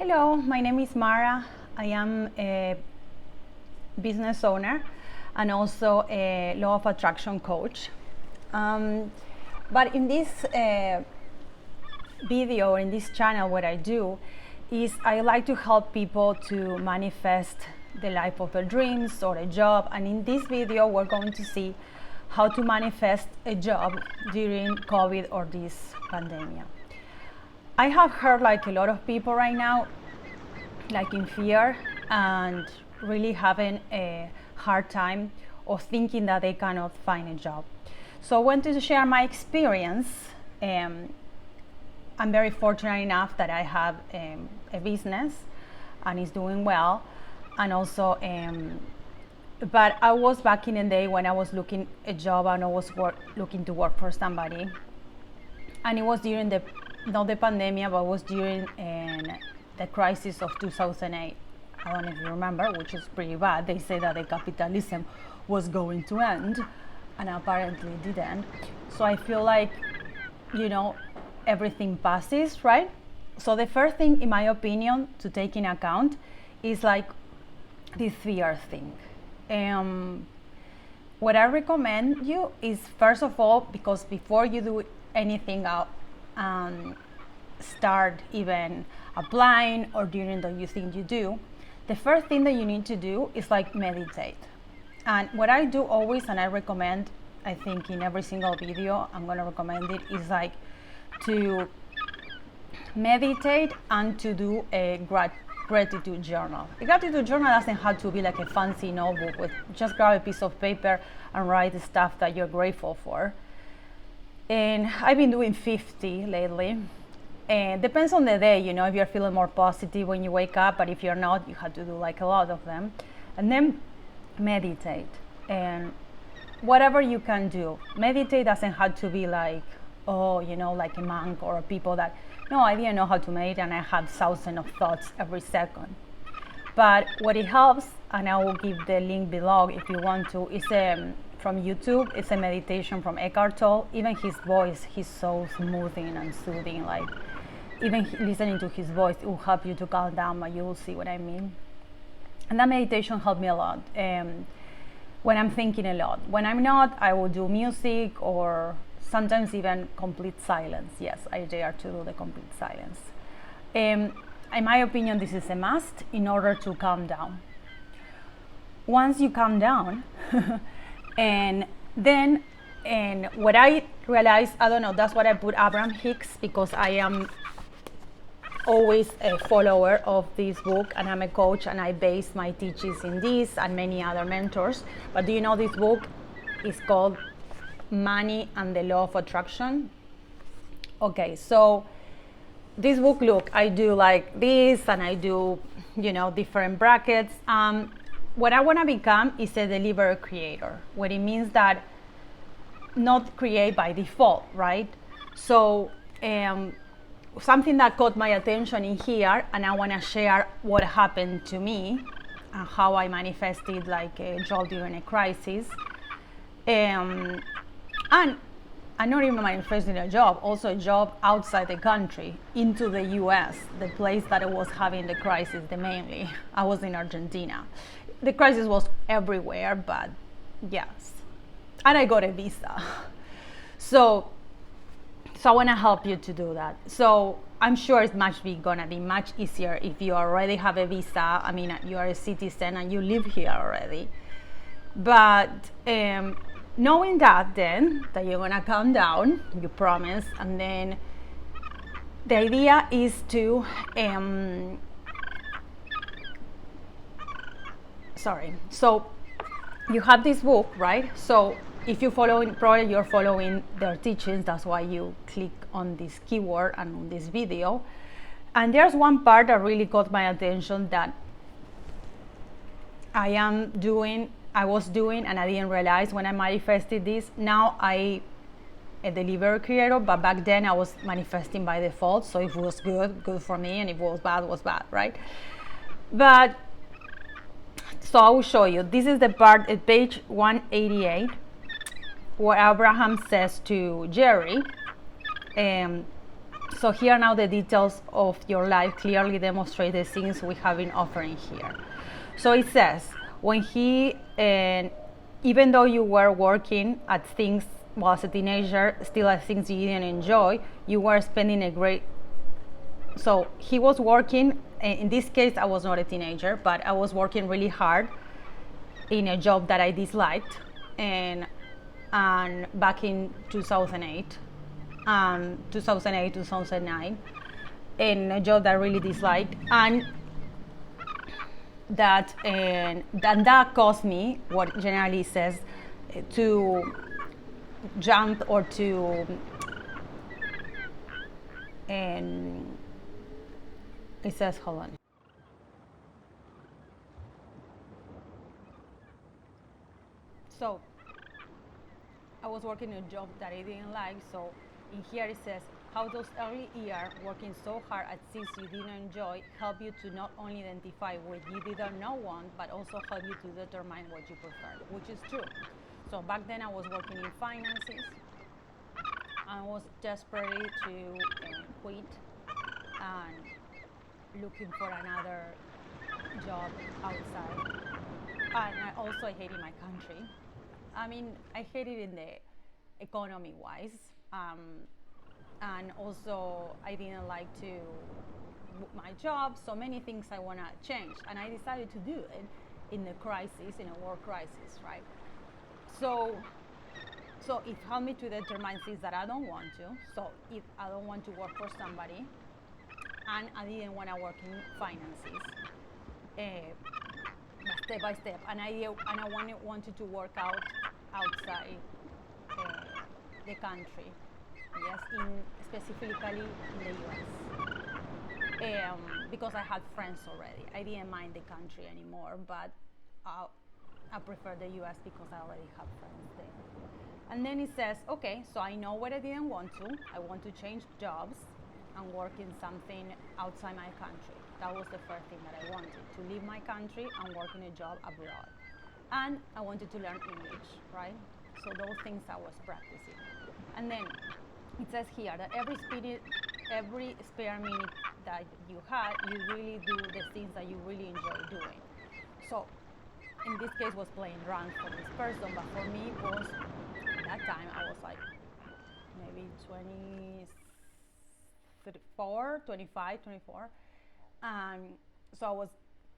Hello, my name is Mara. I am a business owner and also a law of attraction coach. But in this video, in this channel, what I do is I like to help people to manifest the life of their dreams or a job. And in this video, we're going to see how to manifest a job during COVID or this pandemic. I have heard like a lot of people right now like in fear and really having a hard time of thinking that they cannot find a job. So I want to share my experience. I'm very fortunate enough that I have a business and it's doing well. And also, but I was back in the day when I was looking a job and I was looking to work for somebody. And it was during not the pandemic, but it was during the crisis of 2008. I don't know if you remember, which is pretty bad. They say that the capitalism was going to end, and apparently it didn't. So I feel like, everything passes, right? So the first thing, in my opinion, to take in account is like this fear thing. What I recommend you is, first of all, because before you do anything out, start even applying or during the you think you do, the first thing that you need to do is like meditate. And what I do always, and I recommend, I think in every single video I'm going to recommend it, is like to meditate and to do a gratitude journal. A gratitude journal doesn't have to be like a fancy notebook. Just grab a piece of paper and write the stuff that you're grateful for. And I've been doing 50 lately. And depends on the day, if you're feeling more positive when you wake up, but if you're not, you have to do like a lot of them. And then meditate. And whatever you can do. Meditate doesn't have to be like, like a monk or people that, no, I didn't know how to meditate and I have thousands of thoughts every second. But what it helps, and I will give the link below if you want to, is from YouTube. It's a meditation from Eckhart Tolle. Even his voice, he's so smoothing and soothing. Like even listening to his voice, it will help you to calm down, but you will see what I mean. And that meditation helped me a lot. When I'm thinking a lot. When I'm not, I will do music or sometimes even complete silence. Yes, I dare to do the complete silence. In my opinion, this is a must in order to calm down. Once you calm down, and what I realized, I don't know, that's what I put Abraham Hicks, because I am always a follower of this book and I'm a coach and I base my teachings in this and many other mentors. But do you know this book is called Money and the Law of Attraction? Okay, so this book, look, I do like this and I do, different brackets. What I want to become is a deliberate creator, what it means that not create by default, right? So something that caught my attention in here, and I want to share what happened to me and how I manifested like a job during a crisis. And I'm not even manifesting a job, also a job outside the country, into the US, the place that I was having the crisis, mainly. I was in Argentina. The crisis was everywhere, but yes. And I got a visa. So I want to help you to do that. So I'm sure it's gonna be much easier if you already have a visa. I mean, you are a citizen and you live here already. But knowing that then, that you're gonna calm down, you promise, and then the idea is to, so you have this book, right? So if you're probably you're following their teachings, that's why you click on this keyword and on this video. And there's one part that really caught my attention that I was doing and I didn't realize when I manifested this. Now I a delivery creator, but back then I was manifesting by default. So if it was good for me, and if it was bad, right? But so I will show you. This is the part at page 188 where Abraham says to Jerry, So here now the details of your life clearly demonstrate the things we have been offering here. So it says, when he, and even though you were working at things while as a teenager, still at things you didn't enjoy, you were spending a great, so he was working, in this case I was not a teenager, but I was working really hard in a job that I disliked, and back in 2008, 2009, in a job that I really disliked, and that caused me, what generally says, to jump or to, and it says, hold on. So I was working a job that I didn't like. So in here it says, how those early years working so hard at things you didn't enjoy help you to not only identify what you did not want, but also help you to determine what you prefer, which is true. So back then I was working in finances. I was desperate to quit and looking for another job outside. And I also hated my country. I mean, I hated in the economy wise. And also I didn't like to my job, so many things I want to change, and I decided to do it in a crisis, in a world crisis, right? So it helped me to determine things that I don't want to. So if I don't want to work for somebody, and I didn't want to work in finances, step by step, and I wanted to work outside the country. Yes, specifically in the US, because I had friends already. I didn't mind the country anymore, but I prefer the US because I already have friends there. And then it says, okay, so I know what I didn't want to. I want to change jobs and work in something outside my country. That was the first thing that I wanted, to leave my country and work in a job abroad. And I wanted to learn English, right? So those things I was practicing. And then it says here that every spare minute that you had, you really do the things that you really enjoy doing. So in this case was playing drums for this person, but for me it was, at that time I was like maybe 24. So I was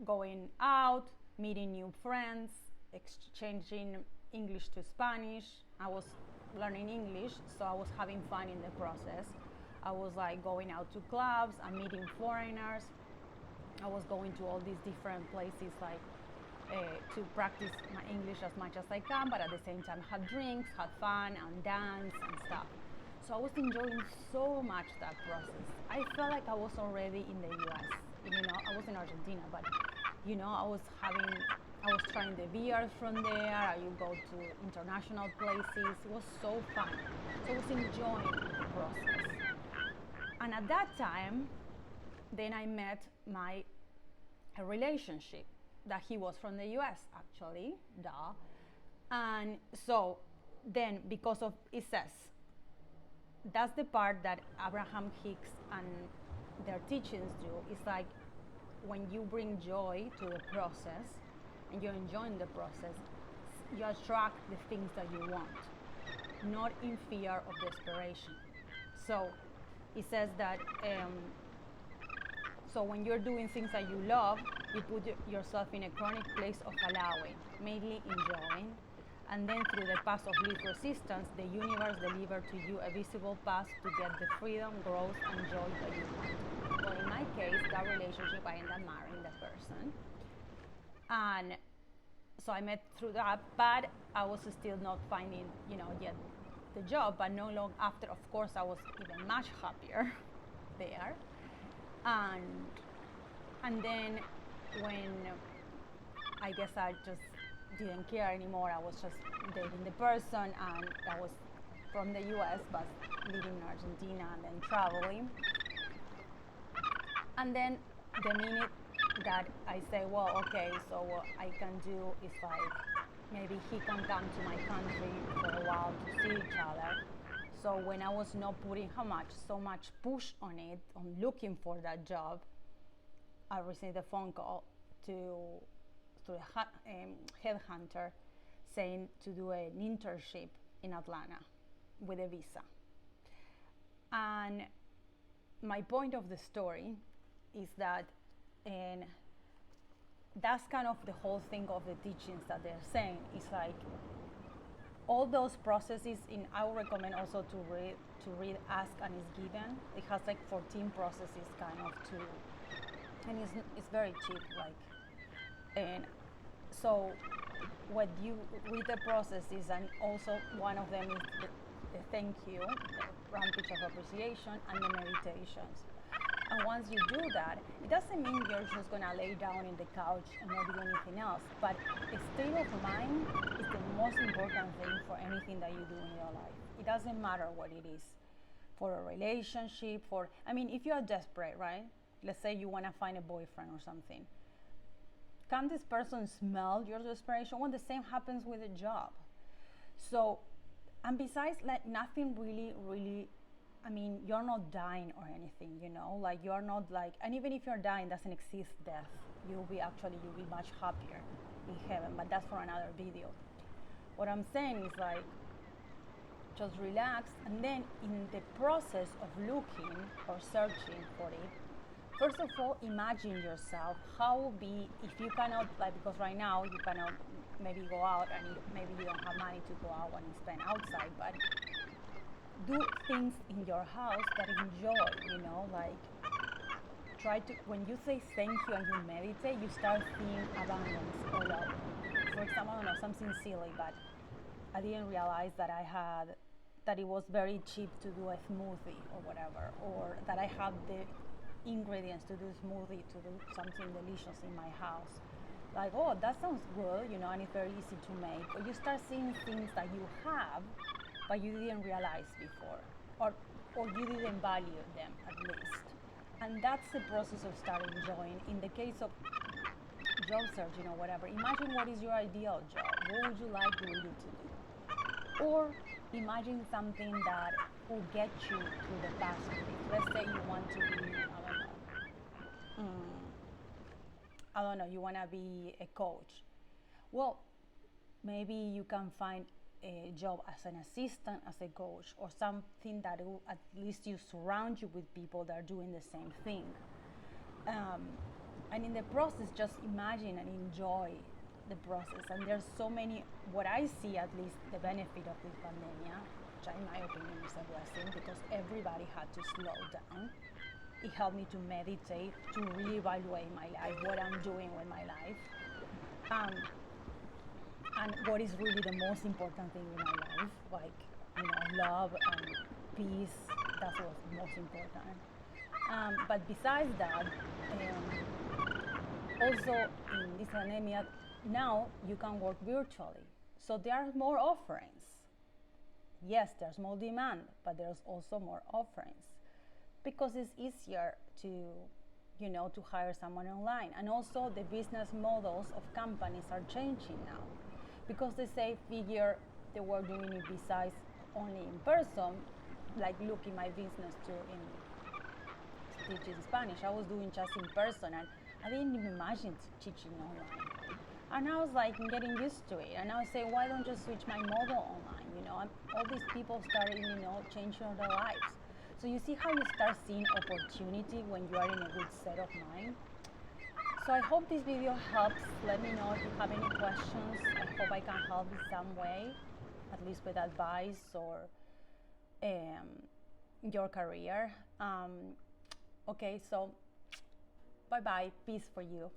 going out, meeting new friends, exchanging English to Spanish. I was learning English, so I was having fun in the process. I was like going out to clubs and meeting foreigners. I was going to all these different places like to practice my English as much as I can, but at the same time have drinks, have fun and dance and stuff. So I was enjoying so much that process. I felt like I was already in the US. I was in Argentina, but I was trying the beer from there. I would go to international places. It was so fun. So I was enjoying the process. And at that time, then I met a relationship that he was from the US, actually, duh. And so then, because of, it says, that's the part that Abraham Hicks and their teachings do. It's like when you bring joy to the process and you're enjoying the process, you attract the things that you want, not in fear of desperation. So it says that so when you're doing things that you love, you put yourself in a chronic place of allowing, mainly enjoying, and then through the path of least resistance, the universe delivers to you a visible path to get the freedom, growth, and joy that you want. Well, in my case, that relationship, I ended up marrying the person. And so I met through that, but I was still not finding, yet the job. But no long after, of course, I was even much happier there. And then when I guess I just didn't care anymore, I was just dating the person, and I was from the US but living in Argentina and then traveling. And then the minute that I say, well, okay, so what I can do is like maybe he can come to my country for a while to see each other. So when I was not putting so much push on it, on looking for that job, I received a phone call to a headhunter saying to do an internship in Atlanta with a visa. And my point of the story is that, and that's kind of the whole thing of the teachings that they're saying. It's like all those processes. I would recommend also to read Ask and Is Given. It has like 14 processes kind of to, and it's very cheap. Like, and so what you read the processes, and also one of them is the thank you, the round pitch of appreciation, and the meditations. And once you do that, it doesn't mean you're just gonna lay down in the couch and not do anything else. But a state of mind is the most important thing for anything that you do in your life. It doesn't matter what it is. For a relationship, if you are desperate, right? Let's say you wanna find a boyfriend or something. Can this person smell your desperation? Well, the same happens with a job. So, and besides, like, nothing really, you're not dying or anything, like you're not like, and even if you're dying, doesn't exist death. You'll be much happier in heaven, but that's for another video. What I'm saying is like, just relax, and then in the process of looking or searching for it, first of all, imagine yourself how would be if you cannot, like, because right now you cannot maybe go out, and maybe you don't have money to go out and spend outside, but do things in your house that you enjoy, like try to, when you say thank you and you meditate, you start seeing abundance all over. For example, I don't know, something silly, but I didn't realize that it was very cheap to do a smoothie or whatever, or that I had the ingredients to do a smoothie, to do something delicious in my house. Like, oh, that sounds good, and it's very easy to make. Or you start seeing things that you have, but you didn't realize before, or you didn't value them at least. And that's the process of starting enjoying. In the case of job searching or whatever, imagine what is your ideal job. What would you like really to do? Or imagine something that will get you to the passion. Let's say you want to be, you want to be a coach. Well, maybe you can find a job as an assistant, as a coach, or something that will at least you surround you with people that are doing the same thing. And in the process, just imagine and enjoy the process. And there's so many, what I see at least, the benefit of this pandemic, which in my opinion is a blessing, because everybody had to slow down. It helped me to meditate, to reevaluate my life, what I'm doing with my life. And what is really the most important thing in my life, like, love and peace. That's what's most important. But besides that, also in this pandemic, now you can work virtually. So there are more offerings. Yes, there's more demand, but there's also more offerings, because it's easier to hire someone online. And also the business models of companies are changing now, because they figure they were doing it besides only in person. Like, look, in my business too, in teaching Spanish, I was doing just in person, and I didn't even imagine teaching online. And I was like getting used to it, and I was saying, why don't you switch my model online? All these people started, changing their lives. So you see how you start seeing opportunity when you are in a good state of mind. So I hope this video helps. Let me know if you have any questions. I hope I can help in some way, at least with advice or your career. Okay, so bye-bye. Peace for you.